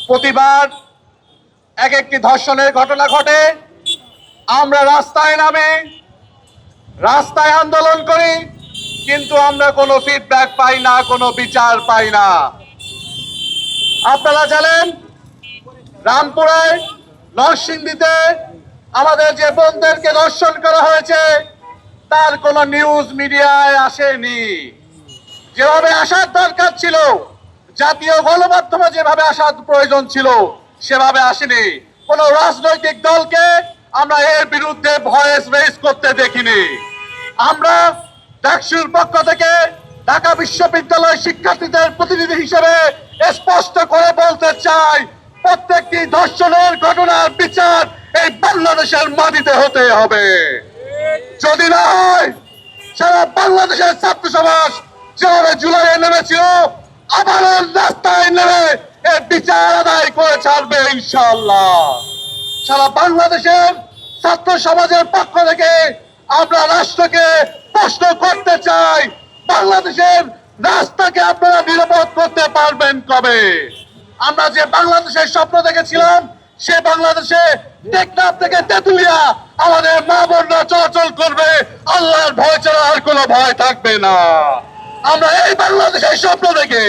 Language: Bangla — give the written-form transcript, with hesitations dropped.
প্রতিবার এক একটি ধর্ষণের ঘটনা ঘটে, আমরা রাস্তায় নামে রাস্তায় আন্দোলন করি, কিন্তু আমরা কোনো ফিডব্যাক পাই না, কোনো বিচার পাই না। আপনারা জানেন রামপুরায় নরসিংদীতে আমাদের যে বোনদেরকে ধর্ষণ করা হয়েছে তার কোনো নিউজ মিডিয়ায় আসেনি। যেভাবে আসার দরকার ছিল, জাতীয় গণমাধ্যমে যেভাবে আসার প্রয়োজন ছিল সেভাবে আসেনি। কোন রাজনৈতিক দলকে আমরা এর বিরুদ্ধে ভয়েস রেজ করতে দেখিনি। আমরা ডাকসুর পক্ষ থেকে ঢাকা বিশ্ববিদ্যালয় শিক্ষার্থীদের প্রতিনিধি হিসেবে স্পষ্ট করে বলতে চাই, প্রত্যেকটি ধর্ষণের ঘটনার বিচার এই বাংলাদেশের মাটিতে হতে হবে। যদি না হয় সারা বাংলাদেশের ছাত্র সমাজ যেভাবে জুলাইয়ে নেমেছিল আবারও রাস্তায় নেমে এর বিচার আদায় করে ছাড়বে ইনশাআল্লাহ। সারা বাংলাদেশের ছাত্র সমাজের পক্ষ থেকে আমরা রাষ্ট্রকে প্রশ্ন করতে চাই, বাংলাদেশের রাস্তাকে আপনারা নিরাপদ করতে পারবেন কবে? আমরা যে বাংলাদেশের স্বপ্ন দেখেছিলাম সে বাংলাদেশে টেকনাফ থেকে তেতুলিয়া আমাদের মা বোনরা চলাচল করবে, আল্লাহর ভয় ছাড়া আর কোনো ভয় থাকবে না। আমরা এই বাংলাদেশের স্বপ্ন দেখি।